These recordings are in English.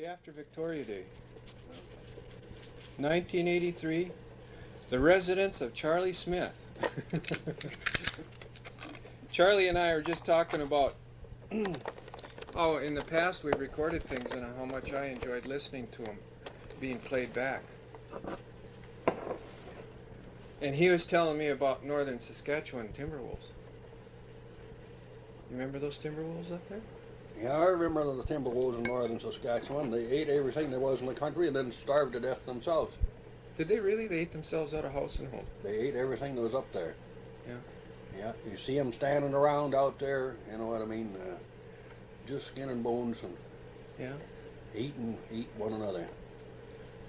Day after Victoria Day, 1983, the residence of Charlie Smith. Charlie and I are just talking about how in the past we've recorded things and how much I enjoyed listening to them being played back. And he was telling me about northern Saskatchewan timber wolves. You remember those timber wolves up there? Yeah, I remember the timber wolves in northern Saskatchewan. They ate everything there was in the country and then starved to death themselves. Did they really? They ate themselves out of house and home? They ate everything that was up there. Yeah. Yeah, you see them standing around out there, you know what I mean, just skin and bones and Yeah. eat one another.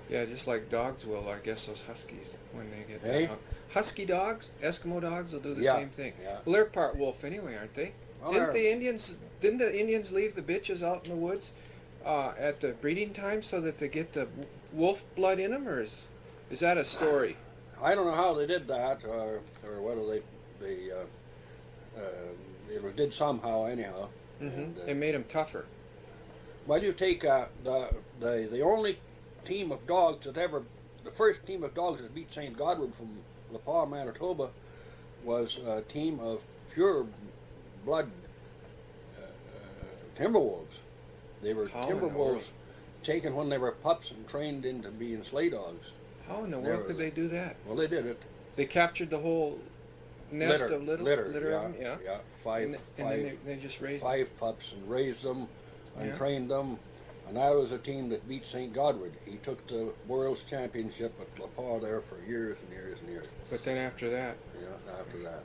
Yeah, just like dogs will, I guess, those huskies when they get Hey? husky dogs, Eskimo dogs will do the Yeah, same thing. yeah. Well, they're part wolf anyway, aren't they? Well, Didn't the Indians leave the bitches out in the woods at the breeding time so that they get the wolf blood in them, or is that a story? I don't know how they did that, or whether they did somehow anyhow. And, They made them tougher. well, you take the only team of dogs the first team of dogs that beat St. Godward from La Pas, Manitoba, was a team of pure blood timber wolves. They were How in timber the wolves world? taken when they were pups and trained into being sleigh dogs. How in the world could they do that? Well, they did it. They captured the whole nest of litter of them, yeah. and then they just raised them. 5 pups and raised them and Yeah. trained them. And that was a team that beat St. Godward. He took the World's Championship at La Pas there for years and years and years. But then after that, Yeah, after that.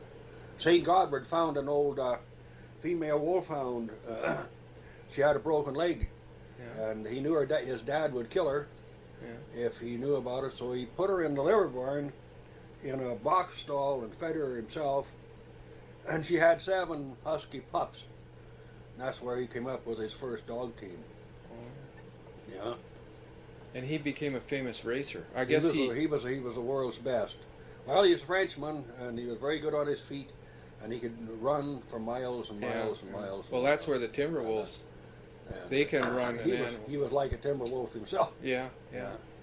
St. Godward found an old female wolfhound. She had a broken leg. Yeah. And he knew his dad would kill her if he knew about it. So he put her in the liver barn in a box stall and fed her himself. And she had 7 husky pups. And that's where he came up with his first dog team. Yeah. and he became a famous racer. I He guess was the world's best. Well, he was a Frenchman, and he was very good on his feet, and he could run for miles and miles and miles. Well, that's where the timber wolves, they can run an animal. He was like a timber wolf himself. Yeah.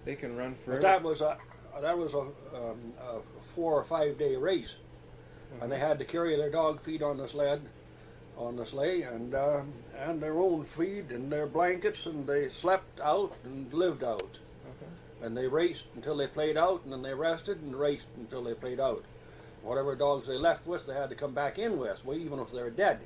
They can run forever. But that was a 4 or 5 day race, and they had to carry their dog feed on the sleigh, and their own feed and their blankets, and they slept out and lived out. Okay. And they raced until they played out, and then they rested and raced until they played out. Whatever dogs they left with, they had to come back in with. Well, even if they're dead,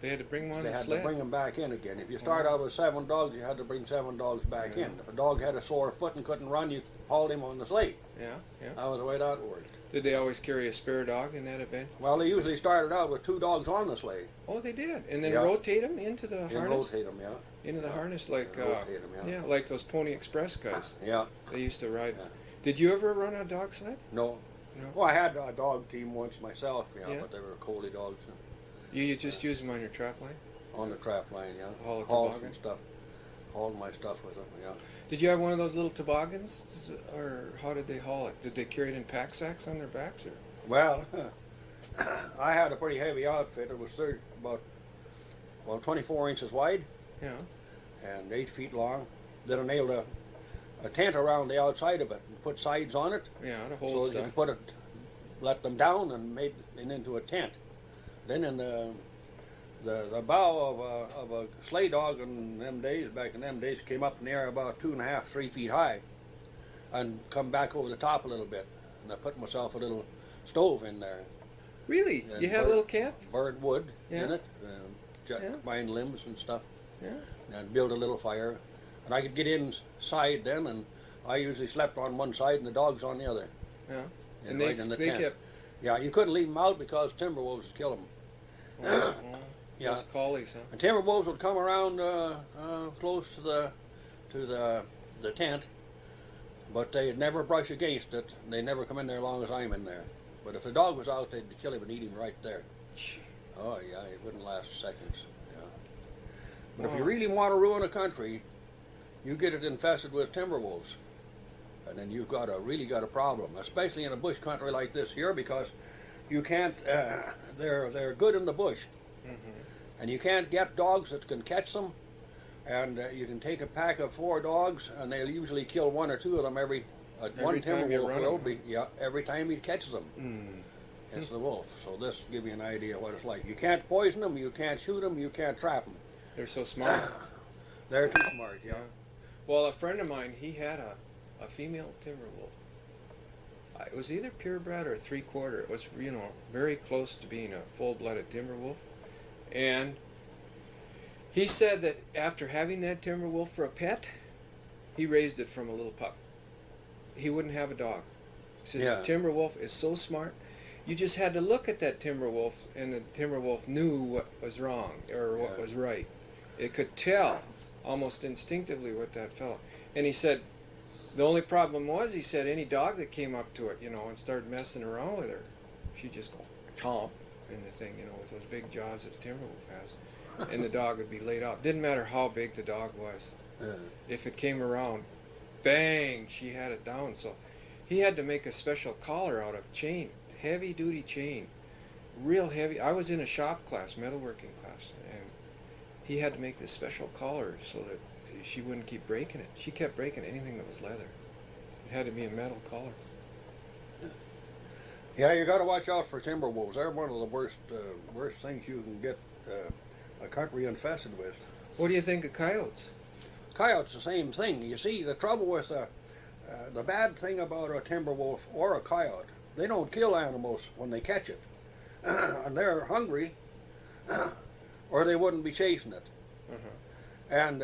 They had to bring them on they the had sled. to bring them back in again. If you start out with 7 dogs, you had to bring 7 dogs back in. If a dog had a sore foot and couldn't run, you hauled him on the sleigh. Yeah. That was the way that worked. Did they always carry a spare dog in that event? Well, they usually started out with 2 dogs on the sleigh. Oh, they did, and then Yeah. rotate them into the And harness. rotate them, Into the harness, like rotate them, yeah, like those Pony Express guys. Yeah. They used to ride. Yeah. Did you ever run a dog sled? No. No. Well, I had a dog team once myself, Yeah. but they were collie dogs You just use them on your trap line? on the trap line, Haul a Hauled toboggan? some stuff. Hauled my stuff with them, Did you have one of those little toboggans, or how did they haul it? Did they carry it in pack sacks on their backs, or? Well, I had a pretty heavy outfit. It was about 24 inches wide. Yeah. And 8 feet long. Then I nailed a tent around the outside of it and put sides on it, Yeah, to so hold you stuff. can put it, let them down and made it into a tent. Then in the bow of a sleigh dog back in them days, came up in the air about 2.5, 3 feet high, and come back over the top a little bit. And I put myself a little stove in there. Really? And You had a little camp? Burnt wood Yeah. in it, Yeah. pine limbs and stuff. Yeah. And build a little fire. And I could get inside then, and I usually slept on one side and the dogs on the other. Yeah. Yeah, And right in the they tent. kept. Yeah, you couldn't leave them out because timber wolves would kill them. Yeah. Those collies, huh? And timber wolves would come around close to the tent, but they'd never brush against it. They never come in there as long as I'm in there. But if the dog was out, they'd kill him and eat him right there. Oh yeah, it wouldn't last seconds. Yeah. But if you really want to ruin a country, you get it infested with timber wolves, and then you've really got a problem, especially in a bush country like this here, because you can't. They're good in the bush, Mm-hmm. and you can't get dogs that can catch them and you can take a pack of 4 dogs, and they'll usually kill 1 or 2 of them every one time timber you wolf run will 'em, be, yeah, every time he catches them. Mm. It's the wolf. So this give you an idea what it's like. You can't poison them, you can't shoot them, you can't trap them. They're so smart. They're too smart, yeah. Well, a friend of mine, he had a female timber wolf. It was either purebred or 3/4. It was, very close to being a full-blooded timber wolf. And he said that after having that timber wolf for a pet, he raised it from a little pup. He wouldn't have a dog. He says Yeah. the timber wolf is so smart. You just had to look at that timber wolf, and the timber wolf knew what was wrong or what Yeah. was right. It could tell almost instinctively what that felt. And he said the only problem was, he said, any dog that came up to it, and started messing around with her, she'd just go chomp in the thing, with those big jaws that a timber wolf has. And the dog would be laid out. Didn't matter how big the dog was. Yeah. If it came around, bang, she had it down. So he had to make a special collar out of chain, heavy duty chain, real heavy. I was in a shop class, metalworking class, and he had to make this special collar so that she wouldn't keep breaking it. She kept breaking anything that was leather. It had to be a metal collar. Yeah, you got to watch out for timber wolves. They're one of the worst things you can get a country infested with. What do you think of coyotes? Coyotes, the same thing. You see, the trouble with the bad thing about a timber wolf or a coyote, they don't kill animals when they catch it, and they're hungry, or they wouldn't be chasing it. And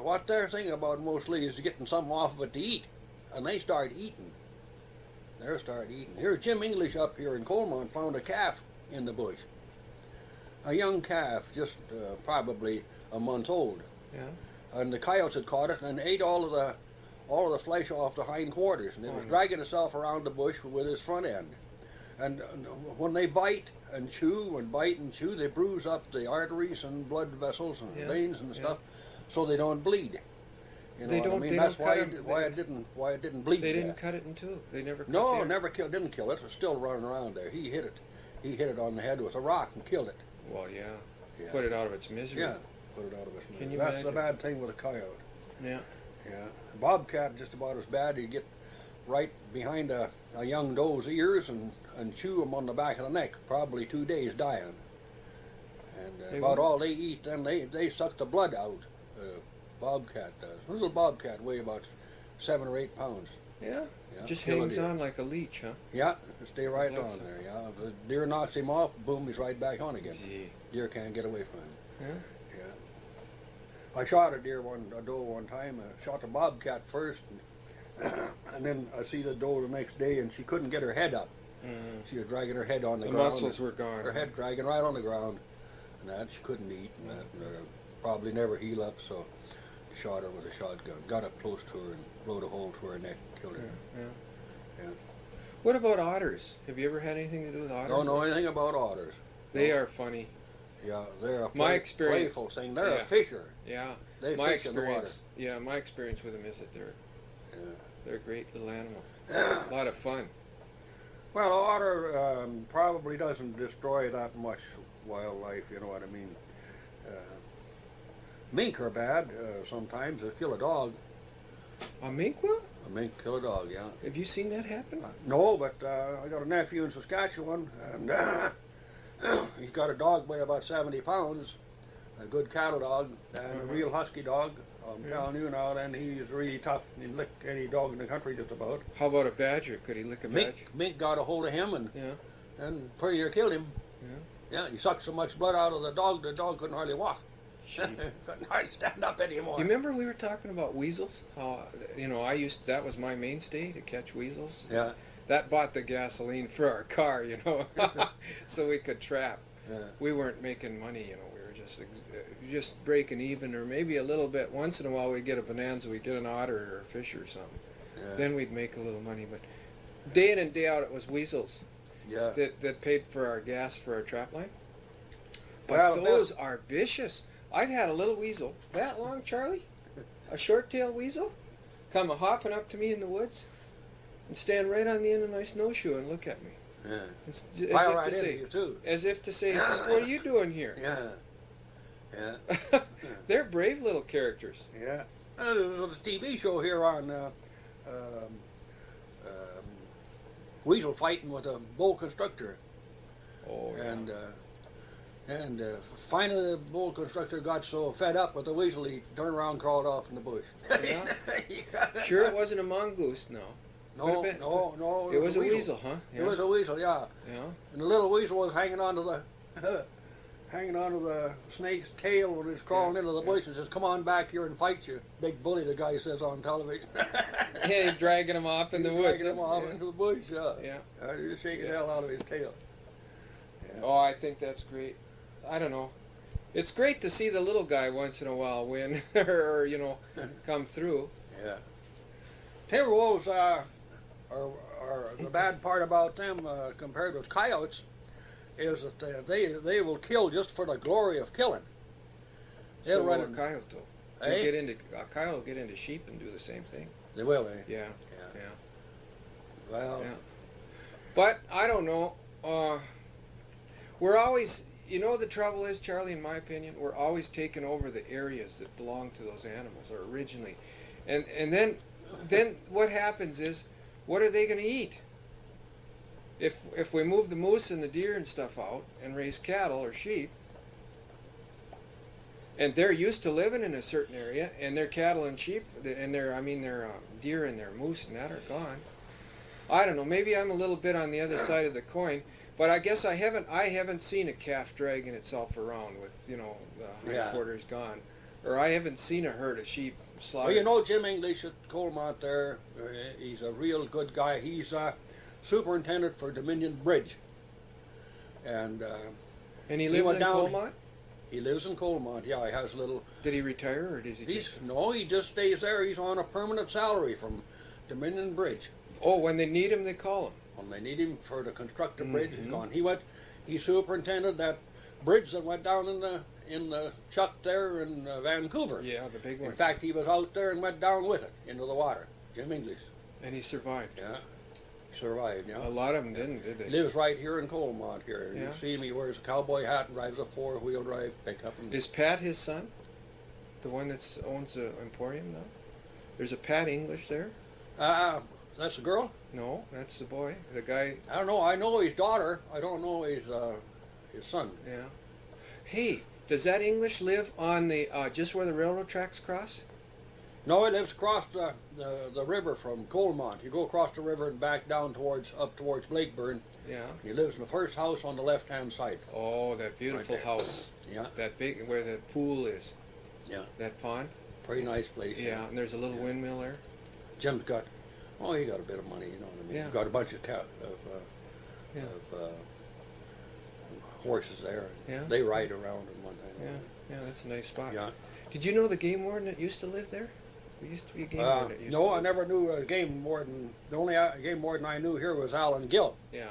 what they're thinking about mostly is getting something off of it to eat, and they start eating. They start eating. Here, Jim English up here in Colmont found a calf in the bush. A young calf, just probably a month old. Yeah. And the coyotes had caught it and ate all of the flesh off the hind quarters, and it was dragging itself around the bush with its front end. And when they bite and chew and bite and chew, they bruise up the arteries and blood vessels and veins and stuff, so they don't bleed. You know They what don't- I mean? they That's don't why cut 'em- why it didn't bleed. They didn't yet. cut it in two. They never cut No, the ear. never killed. Didn't kill it. It was still running around there. He hit it. He hit it on the head with a rock and killed it. Well, yeah. Yeah. Put it out of its misery. Yeah. Put it out of its misery. Can you That's imagine? the bad thing with a coyote. Yeah. Yeah. A bobcat just about as bad. You get right behind a young doe's ears and chew them on the back of the neck. Probably 2 days dying. And They about will. all they eat, then they suck the blood out. Bobcat does. A little bobcat weigh about 7 or 8 pounds. Yeah. Yeah. Just kill a hangs deer. on like a leech, huh? Yeah, stay right blood on sucker. there. Yeah, the deer knocks him off, boom, he's right back on again. Gee. Deer can't get away from him. Yeah. Yeah. I shot a doe one time. I shot the bobcat first, and then I see the doe the next day, and she couldn't get her head up. Mm. She was dragging her head on the The ground. muscles were gone. Her head dragging right on the ground, and that she couldn't eat, and that probably never heal up. So, shot her with a shotgun. Got up close to her and blowed a hole through her neck, and killed her. Yeah. Yeah. What about otters? Have you ever had anything to do with otters? Don't know anything about otters. They are funny. Yeah, they're a My experience- playful thing. They're yeah. a fisher. Yeah. They My fish in the water. experience. Yeah, my experience with them is that Yeah. they're a great little animal. A lot of fun. Well, an otter probably doesn't destroy that much wildlife, you know what I mean. Mink are bad sometimes. They kill a dog. A mink will? A mink kill a dog, yeah. Have you seen that happen? No, but I got a nephew in Saskatchewan, and he's got a dog weigh about 70 pounds, a good cattle dog, and a real husky dog. I'm telling you now, then he's really tough. He can lick any dog in the country just about. How about a badger? Could he lick a badger? Mink got a hold of him Yeah. and pretty near killed him. Yeah, he sucked so much blood out of the dog couldn't hardly walk. Gee. Couldn't hardly stand up anymore. You remember we were talking about weasels? How that was my mainstay, to catch weasels. Yeah, That bought the gasoline for our car, so we could trap. yeah. We weren't making money, we were just breaking even, or maybe a little bit. Once in a while we'd get a bonanza, we'd get an otter or a fish or something. Yeah. Then we'd make a little money, but day in and day out it was weasels Yeah. that paid for our gas for our trap line. But Well, those are vicious. I've had a little weasel, that long, Charlie, a short-tailed weasel, come a-hopping up to me in the woods and stand right on the end of my snowshoe and look at me. Yeah. As Fire if right to into say, you too. as if to say, what are you doing here? Yeah. Yeah. They're brave little characters. Yeah. There was a TV show here on um, weasel fighting with a bull constructor, Oh, yeah. and finally the bull constructor got so fed up with the weasel he turned around and crawled off in the bush. Yeah? Sure, it wasn't a mongoose, no. No, Could've been. no. It was a weasel, huh? It was a weasel, yeah. Yeah. And the little weasel was hanging onto the hanging onto the snake's tail when it's crawling into the bush and says, "Come on back here and fight you, big bully," the guy says on television. Yeah, he's dragging him off in the He's woods. dragging him off Yeah. into the bush, yeah. Yeah. He's shaking Yeah. the hell out of his tail. Yeah. Oh, I think that's great. I don't know. It's great to see the little guy once in a while win or come through. Yeah. Timber wolves are the bad part about them compared with coyotes is that they will kill just for the glory of killing. So They'll will run a and- coyote though. Eh? A coyote will get into sheep and do the same thing. They will, eh? Yeah. Yeah. Yeah. Well, Yeah. But I don't know. We're always, the trouble is, Charlie, in my opinion, we're always taking over the areas that belong to those animals, or originally, and then what happens is, what are they going to eat? If we move the moose and the deer and stuff out and raise cattle or sheep, and they're used to living in a certain area, and their cattle and sheep and their deer and their moose and that are gone. I don't know. Maybe I'm a little bit on the other side of the coin, but I guess I haven't seen a calf dragging itself around with the hindquarters gone, or I haven't seen a herd of sheep slaughtered. well, Jim English at Colmont there, he's a real good guy. He's superintendent for Dominion Bridge, and And he he lives went in down- Colmont. he lives in Colmont. Yeah, he has a little. Did he retire or does he just? No, he just stays there. He's on a permanent salary from Dominion Bridge. Oh, when they need him, they call him. When they need him for to construct the bridge, he's Mhm. gone. He superintended that bridge that went down in the chuck there in Vancouver. Yeah, the big In one. fact, he was out there and went down with it into the water. Jim English. And he survived. Yeah. Survived, yeah. A lot of them didn't, did He they? lives right here in Colmont here. Yeah. You see him, he wears a cowboy hat and drives a four-wheel drive pickup. And Is Pat his son? The one that owns the Emporium now? There's a Pat English there? that's the girl? No, that's the boy. The guy, I don't know. I know his daughter. I don't know his son. yeah. Hey, does that English live on the, just where the railroad tracks cross? No, he lives across the river from Colmont. You go across the river and back down up towards Blakeburn. Yeah. He lives in the first house on the left-hand side. Oh, that beautiful Right there. house. Yeah. That big, where the pool is. Yeah. That pond? Pretty nice place. Yeah, and there's a little Yeah. windmill there. Jim's got, he got a bit of money, you know what I mean? Yeah. He's got a bunch of Yeah. horses there. Yeah. They ride around in one time. Yeah, that's a nice spot. Yeah. Did you know the game warden that used to live there? There used to be a game warden that used to No, live I never knew a game warden. The only game warden I knew here was Alan Gill. Yeah.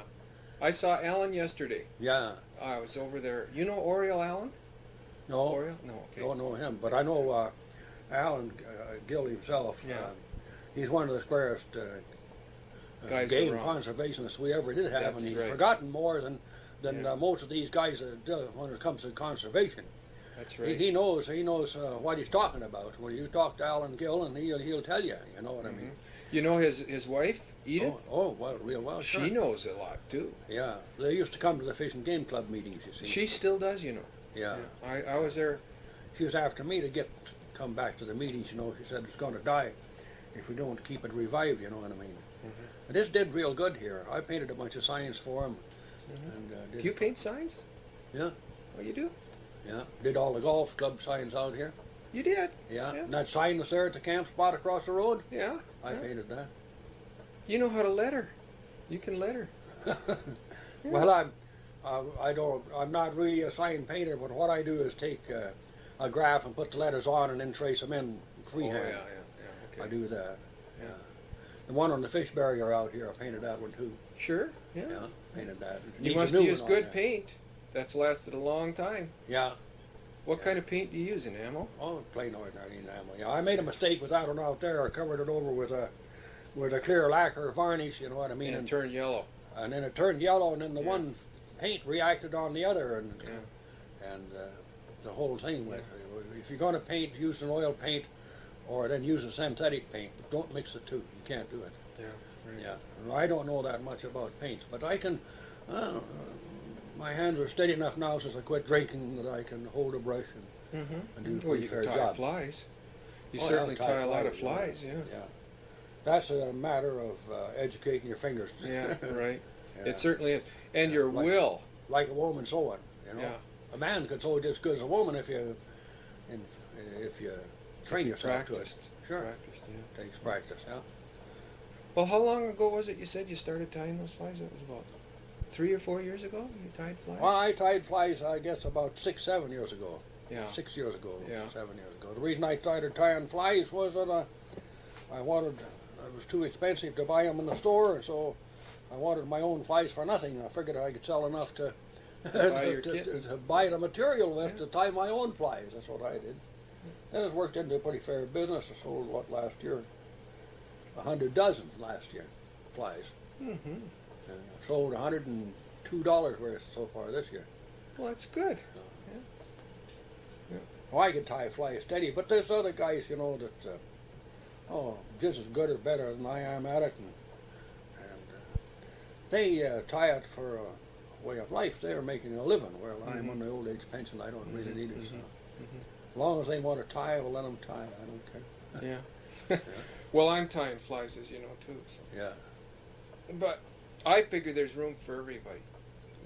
I saw Alan yesterday. Yeah. I was over there. You know Oriel Allen? No, Oriel? No, okay. don't know him, but I know Alan Gill himself. Yeah. He's one of the squarest Guys game around. conservationists we ever did have, That's and he's right. forgotten more than Yeah. most of these guys do when it comes to conservation. That's right. He knows what he's talking about. When you talk to Alan Gill, and he'll tell you. You know what I mean? You know his wife, Edith? Well, real well. She Sure. knows a lot too. Yeah, they used to come to the Fish and Game Club meetings. You see. She still does, you know. Yeah. I was there. She was after me to come back to the meetings. You know, she said it's going to die if we don't keep it revived. You know what I mean? Mhm. And this did real good here. I painted a bunch of signs for him. Mhm. And Do you paint signs? Yeah. Oh, you do? Did all the golf club signs out here. You did? Yeah. Yeah. And that sign that's there at the camp spot across the road, Yeah. I Yeah. painted that. You know how to letter. You can letter. Well, I'm not really a sign painter, but what I do is take a graph and put the letters on and then trace them in Oh, freehand. yeah. I Okay. do that. Yeah. The one on the fish barrier out here, I painted that one too. Sure. Yeah. Yeah, painted that. It You needs a must new use one on good there. paint. That's lasted a long time. Yeah. What kind of paint do you use, enamel? Oh, plain ordinary enamel. Yeah, I made a mistake with that one out there. I covered it over with a clear lacquer varnish. You know what I mean? And it turned yellow. And then it turned yellow, and then the Yeah. one paint reacted on the other, and Yeah. the whole thing with. If you're going to paint, use an oil paint, or then use a synthetic paint, but don't mix the two. You can't do it. Yeah. Right. Yeah. And I don't know that much about paints, but I can. My hands are steady enough now since I quit drinking that I can hold a brush and do a Well, pretty you fair can tie job. flies. You Oh, yeah, certainly tie a lot of flies. Yeah. Yeah. That's a matter of educating your fingers. Yeah. Right. Yeah. It certainly is. And your Like- will. Like a woman sewing, you know. Yeah. A man can sew just as good as a woman if you train If you yourself to it. practiced. Sure. Practiced. Yeah. Takes practice, yeah. Well, how long ago was it you said you started tying those flies? It was about 3 or 4 years ago you tied flies? Well, I tied flies, I guess, about 6, 7 years ago. Yeah. 6 years ago, Yeah. 7 years ago. The reason I started tying flies was that it was too expensive to buy them in the store, so I wanted my own flies for nothing. I figured I could sell enough to buy your kit. to buy the material with Yeah. to tie my own flies. That's what I did. Then it worked into a pretty fair business. I sold, last year? 100 dozen last year, flies. Mm-hmm. And I sold $102 worth so far this year. Well, that's good. Well, I can tie flies steady, but there's other guys, you know, that just as good or better than I am at it, and they tie it for a way of life. They're making a living, where I'm on the old age pension. I don't really need it. So. As long as they want to tie, we'll let them tie. I don't care. Yeah. Well, I'm tying flies, as you know, too. So. Yeah. But I figure there's room for everybody.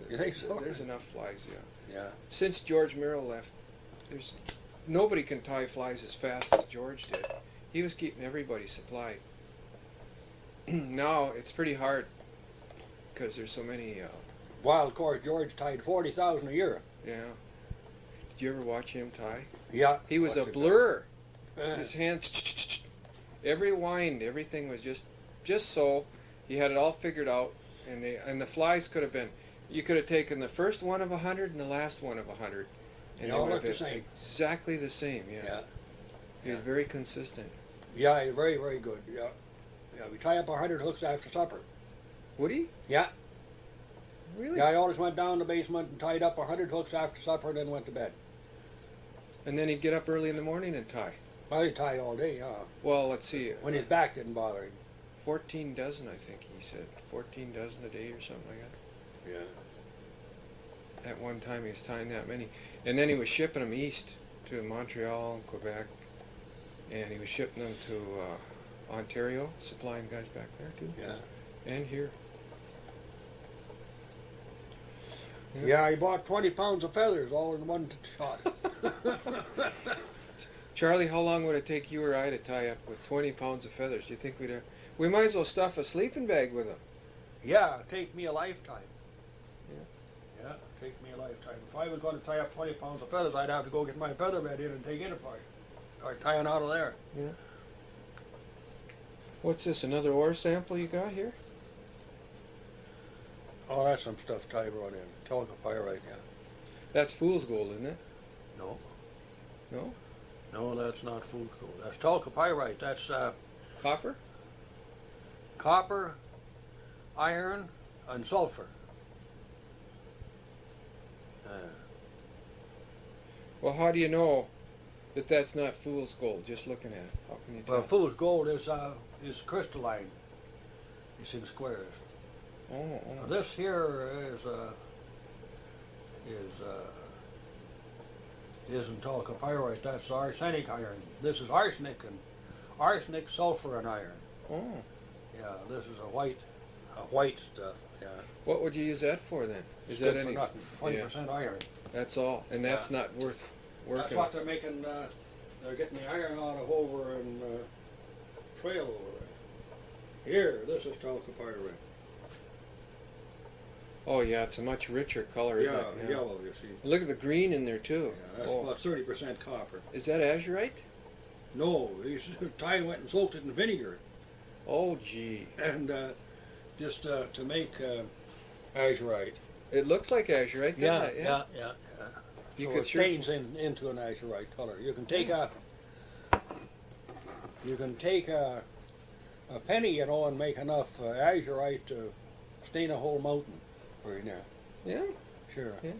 You think so? There's enough flies, yeah. Yeah. Since George Merrill left, there's nobody can tie flies as fast as George did. He was keeping everybody supplied. Now it's pretty hard because there's so many. Well, of course, George tied 40,000 a year. Yeah. Did you ever watch him tie? Yeah. He was a Watched it. blur. His hands, every wind, everything was just so. He had it all figured out, and the flies could have been. You could have taken the first one of 100 and the last one of 100, and They all would look have the been same. exactly the same. Yeah. Yeah. He was very consistent. Yeah, he's very, very good. Yeah. Yeah, we tie up 100 hooks after supper. Would he? Yeah. Really? Yeah, I always went down the basement and tied up 100 hooks after supper and then went to bed. And then he'd get up early in the morning and tie. Well, he tied all day, yeah. Well, let's see. When his back didn't bother him. 14 dozen, I think he said. 14 dozen a day or something like that. Yeah. At one time he was tying that many. And then he was shipping them east to Montreal and Quebec. And he was shipping them to Ontario, supplying guys back there too. Yeah. And here. Yeah, he bought 20 pounds of feathers all in one shot. Charlie, how long would it take you or I to tie up with 20 pounds of feathers? Do you think we might as well stuff a sleeping bag with them? Yeah, it'd take me a lifetime. Yeah. Yeah, it'd take me a lifetime. If I was going to tie up 20 pounds of feathers, I'd have to go get my feather bed in and take it apart. Or tying out of there. Yeah. What's this, another ore sample you got here? Oh, that's some stuff Ty brought in. Chalcopyrite, yeah. That's fool's gold, isn't it? No. No? No, that's not fool's gold. That's chalcopyrite. That's Copper? copper, iron, and sulfur. Well, how do you know that that's not fool's gold, just looking at it? How can you tell? Well, fool's gold is crystalline. It's in squares. Oh, Now, oh. this here isn't chalcopyrite. That's arsenic iron. This is arsenic, sulfur, and iron. Oh. Yeah, this is a white stuff. Yeah. What would you use that for then? Is Good that for any? nothing. 20% iron. That's all, and that's not worth working. That's what they're making. They're getting the iron out of over in Trail over there. Here, this is chalcopyrite. Oh yeah, it's a much richer color, isn't Yeah, it? Yeah. yellow. You see. Look at the green in there too. Yeah, that's Oh. about 30% copper. Is that azurite? No, Ty went and soaked it in vinegar, Oh gee, and just to make azurite. it looks like azurite, doesn't it? yeah. You So could it sure- stains into an azurite color. You can take a penny, you know, and make enough azurite to stain a whole mountain for you now. Yeah. Sure. Yeah.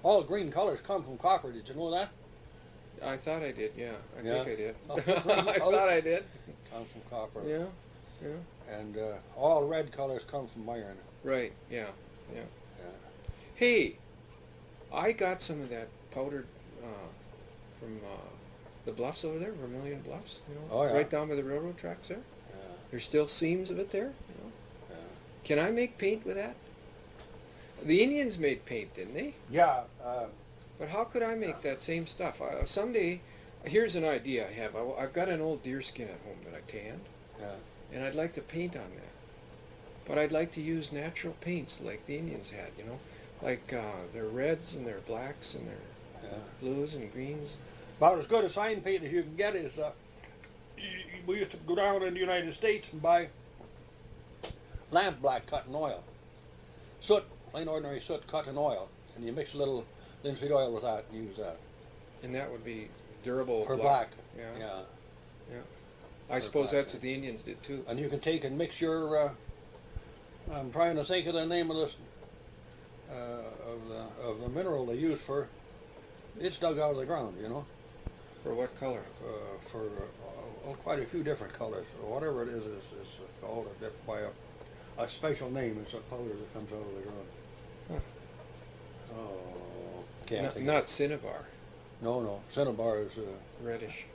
All green colors come from copper. Did you know that? I thought I did. Yeah, I Yeah. think I did. All green I colors thought I did. come from copper. Yeah. And all red colors come from iron. Right. Yeah. Yeah. Hey, I got some of that powdered from the bluffs over there, Vermilion Bluffs. You know, Oh, yeah. right down by the railroad tracks there. Yeah. There's still seams of it there. You know. Yeah. Can I make paint with that? The Indians made paint, didn't they? Yeah. But how could I make that same stuff? Someday, here's an idea I have. I've got an old deer skin at home that I tanned, Yeah. and I'd like to paint on that. But I'd like to use natural paints like the Indians had, you know, like their reds and their blacks and their blues and greens. About as good a sign paint as you can get is we used to go down in the United States and buy lamp black cut in oil. Soot, plain ordinary soot cut in oil. And you mix a little linseed oil with that and use that. And that would be durable For black. Yeah. Yeah. I For suppose black, that's what the Indians did too. And you can take and mix your, I'm trying to think of the name of this, of the mineral they use for, it's dug out of the ground, you know. For what color? For quite a few different colors. Whatever it is called by a special name. It's a powder that comes out of the ground. Huh. Oh, can't Not, think. not cinnabar, No. Cinnabar is reddish.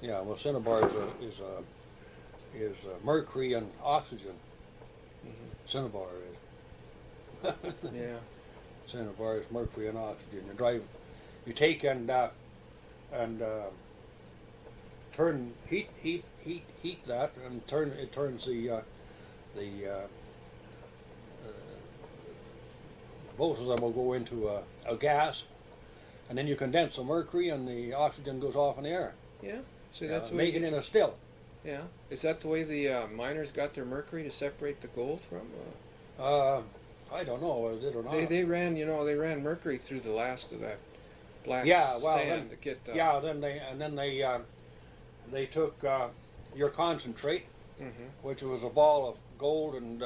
yeah. Well, cinnabar is mercury and oxygen. Mhm. Cinnabar is. Yeah. Cinnabar is mercury and oxygen. You take and turn heat that and it turns the both of them will go into a gas, and then you condense the mercury and the oxygen goes off in the air. Yeah. See, that's the way making it a still. Yeah. Is that the way the miners got their mercury to separate the gold from? I don't know is it or not. They ran, you know, they ran mercury through the last of that black Yeah, well, sand to get. Yeah, then they took your concentrate, Mhm. which was a ball of gold and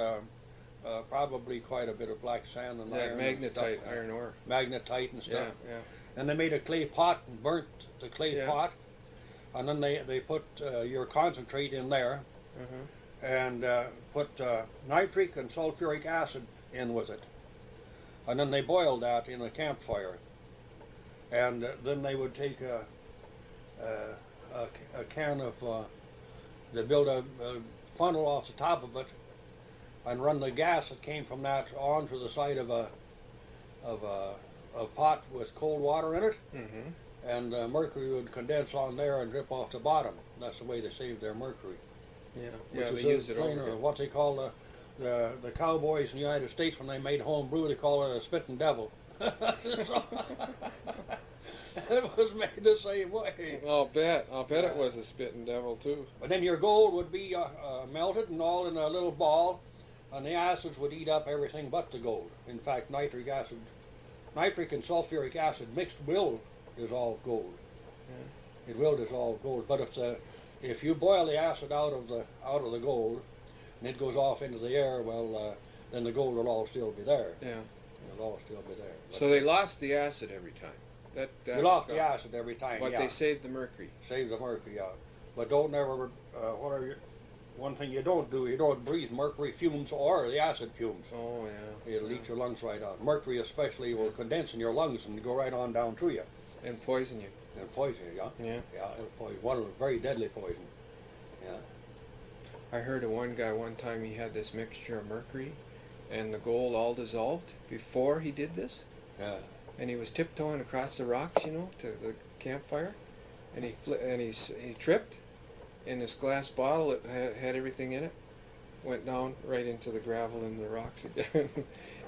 probably quite a bit of black sand and That iron. and magnetite stuff. iron ore. Magnetite and stuff. Yeah. And they made a clay pot and burnt the clay Yeah. pot, and then they put your concentrate in there Uh-huh. and put nitric and sulfuric acid in with it, and then they boiled that in a campfire, and then they would take a can of they build a funnel off the top of it and run the gas that came from that onto the side of a pot with cold water in it, Mhm. and mercury would condense on there and drip off the bottom. That's the way they saved their mercury. Yeah. Which Yeah. is They use it over again. what they call the cowboys in the United States when they made home brew, they call it a spitting devil. It was made the same way. I'll bet it was a spitting devil too. But then your gold would be melted and all in a little ball, and the acids would eat up everything but the gold. In fact, nitric and sulfuric acid mixed will dissolve gold. Yeah. It will dissolve gold. But if you boil the acid out of the gold, and it goes off into the air, well, then the gold will all still be there. Yeah. It'll all still be there. But So they lost the acid every time. That you was lost the gone. acid every time. But yeah. they saved the mercury. Save the mercury out. But don't never. One thing you don't do, you don't breathe mercury fumes or the acid fumes. Oh yeah. It'll eat your lungs right out. Mercury especially will condense in your lungs and go right on down through you And poison you. and poison you. Yeah. Yeah. Yeah. It'll poison. One of the very deadly poison. Yeah. I heard of one guy one time, he had this mixture of mercury and the gold all dissolved before he did this. Yeah. And he was tiptoeing across the rocks, you know, to the campfire, and he tripped, and this glass bottle that had everything in it went down right into the gravel and the rocks again.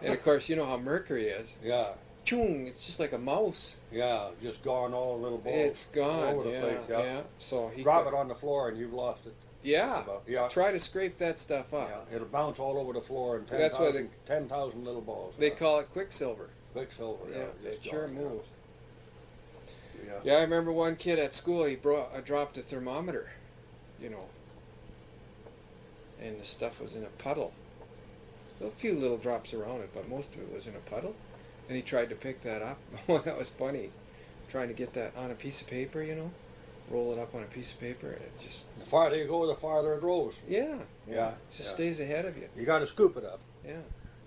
And of course, you know how mercury is. Yeah. Chung! It's just like a mouse. Yeah. Just gone all little balls. It's gone. all over the Yeah, place. Yeah. yeah. So he Drop it on the floor and you've lost it. Yeah. Yeah. Try to scrape that stuff up. Yeah. It'll bounce all over the floor and That's why 10,000 little balls. They call it quicksilver. Quicksilver. Yeah, just it sure gone, moves. Yeah. Yeah, I remember one kid at school, he dropped a thermometer, you know, and the stuff was in a puddle. Still a few little drops around it, but most of it was in a puddle. and he tried to pick that up. Oh, that was funny. Trying to get that on a piece of paper, roll it up on a piece of paper, and it just, The farther you go, the farther it grows. yeah, Yeah, it just yeah. stays ahead of you. You got to scoop it up. Yeah.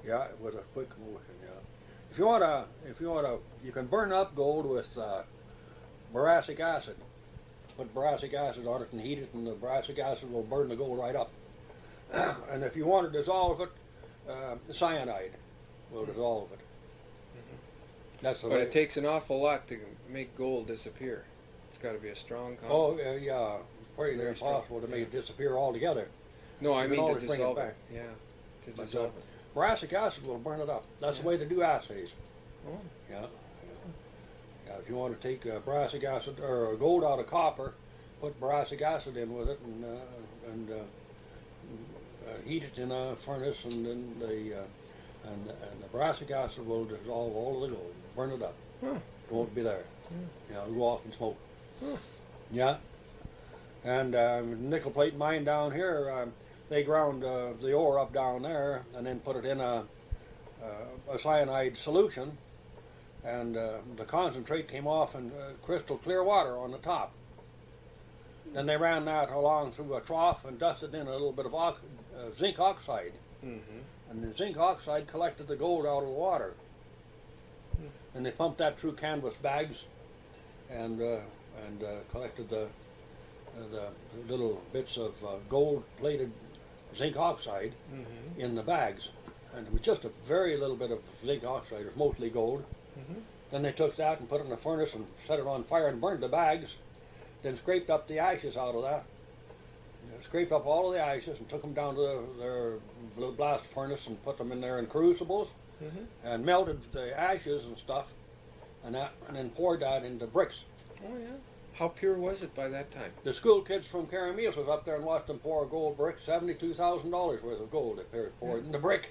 Yeah, with a quick motion. Yeah. If you wanna, you can burn up gold with boracic acid. Put boracic acid on it and heat it, and the boracic acid will burn the gold right up. And if you want to dissolve it, cyanide will dissolve it. That's the But way. it takes an awful lot to make gold disappear. It's got to be a strong compound. Oh yeah, pretty near Very strong, impossible to make yeah. it disappear altogether. No, I you mean can to always bring it dissolve it. back. Yeah, to But, dissolve it. Boracic acid will burn it up. That's the Yeah. way they do assays. Oh. Yeah. If you want to take boracic acid or gold out of copper, put boracic acid in with it and heat it in a furnace, and then and the boracic acid will dissolve all of the gold, burn it up. Huh. It won't be there. It'll go off in smoke. Huh. Yeah. And nickel plate mine down here, they ground the ore up down there and then put it in a cyanide solution, and the concentrate came off in crystal clear water on the top. Then they ran that along through a trough and dusted in a little bit of zinc oxide, Mm-hmm. and the zinc oxide collected the gold out of the water. And they pumped that through canvas bags and collected the little bits of gold-plated zinc oxide Mm-hmm. in the bags. And it was just a very little bit of zinc oxide. It was mostly gold. Mm-hmm. Then they took that and put it in a furnace and set it on fire and burned the bags. Then scraped up the ashes out of that. Scraped up all of the ashes and took them down to their blast furnace and put them in there in crucibles Mm-hmm. and melted the ashes and stuff, and then poured that into bricks. Oh yeah. How pure was it by that time? The school kids from Carameles was up there and watched them pour a gold brick, $72,000 worth of gold they poured in the brick.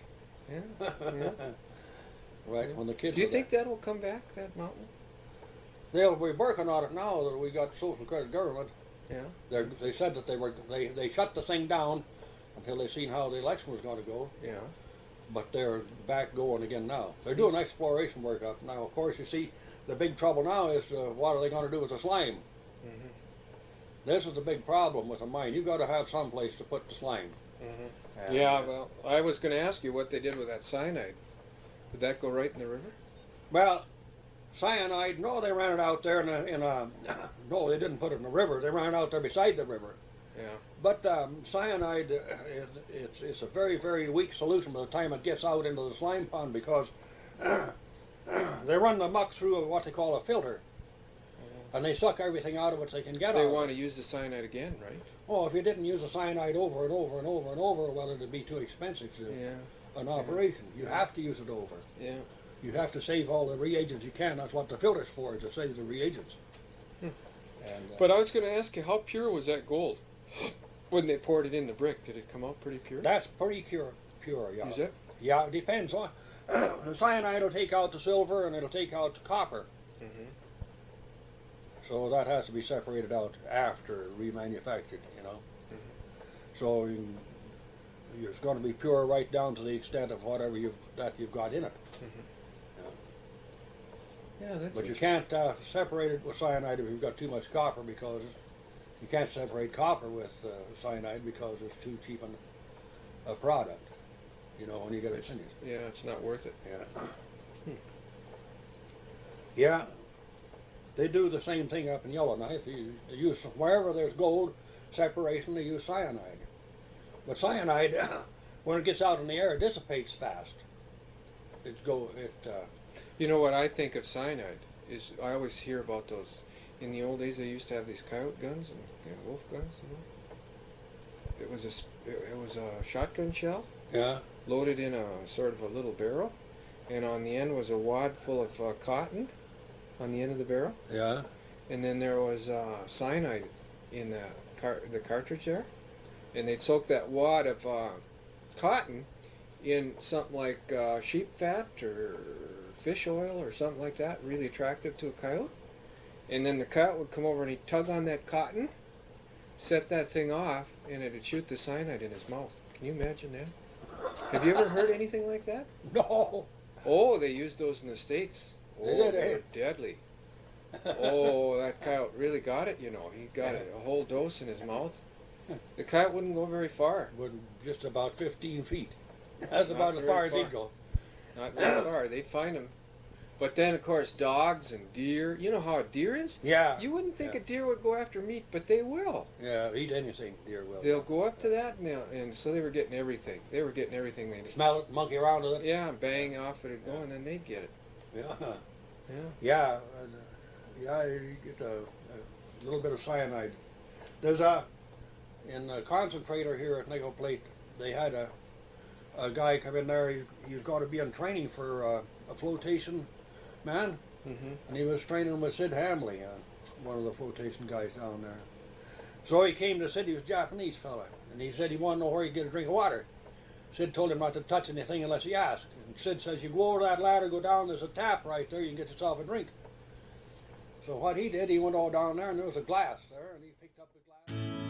Yeah. Yeah. Right, Yeah. when the kids Do you were think that will come back, that mountain? there. They'll be working on it now that we got social credit government. Yeah. They said that they shut the thing down until they seen how the election was going to go, Yeah. but they're back going again now. They're doing exploration work up now. Of course, you see, the big trouble now is what are they going to do with the slime? Mm-hmm. This is the big problem with a mine. You've got to have some place to put the slime. Mm-hmm. And, Yeah. Well, I was going to ask you what they did with that cyanide. Did that go right in the river? Well, cyanide, no, they ran it out there no, they didn't put it in the river. They ran it out there beside the river. Yeah. But cyanide, it's a very, very weak solution by the time it gets out into the slime pond, because they run the muck through what they call a filter, and they suck everything out of it they can get out They of want it. to use the cyanide again, right? Oh, if you didn't use the cyanide over and over and over and over, well, it'd be too expensive to Yeah. an operation. You have to use it over. Yeah. You'd have to save all the reagents you can. That's what the filter's for, to save the reagents. Hmm. And, But I was going to ask you, how pure was that gold when they poured it in the brick? Did it come out pretty pure? that's pretty pure, yeah. Is it? Yeah, it depends on. The cyanide will take out the silver and it'll take out the copper. Mm-hmm. So that has to be separated out after remanufactured, So it's going to be pure right down to the extent of whatever you've got in it. Yeah, that's. But you can't separate it with cyanide if you've got too much copper, because you can't separate copper with cyanide because it's too cheap a product. When you get it finished. Yeah, it's not worth it. Yeah. Yeah. They do the same thing up in Yellowknife. They use, wherever there's gold separation, they use cyanide. But cyanide, when it gets out in the air, it dissipates fast. You know what I think of cyanide is, I always hear about those. In the old days, they used to have these coyote guns and wolf guns. It was a shotgun shell Yeah. loaded in a sort of a little barrel, and on the end was a wad full of cotton on the end of the barrel, Yeah. and then there was cyanide in the cartridge there, and they'd soak that wad of cotton in something like sheep fat or fish oil or something like that, really attractive to a coyote. And then the coyote would come over and he'd tug on that cotton, set that thing off, and it'd shoot the cyanide in his mouth. Can you imagine that? Have you ever heard anything like that? No. Oh, they used those in the States. Oh, They did, they eh? were deadly. Oh, that coyote really got it, you know. He got a whole dose in his mouth. The coyote wouldn't go very far. Was just about 15 feet. That's Not about as very far as far. he'd go. Not very far. They'd find him. But then, of course, dogs and deer. You know how a deer is? Yeah. You wouldn't think Yeah. a deer would go after meat, but they will. Yeah, eat anything, deer will. They'll go up to that, and so they were getting everything. They were getting everything they Smell it, monkey around with it. Yeah, bang off it'd go, and then they'd get it. Yeah. Yeah. Yeah. Yeah, you get a little bit of cyanide. There's in the concentrator here at Nickel Plate, they had a guy come in there. He was going to be in training for a flotation man, Mm-hmm. and he was training with Sid Hamley, one of the flotation guys down there. So he came to Sid. He was a Japanese fella, and he said he wanted to know where he could get a drink of water. Sid told him not to touch anything unless he asked. And Sid says, "You go over that ladder, go down. There's a tap right there. You can get yourself a drink." So what he did, he went all down there, and there was a glass there, and he picked up the glass.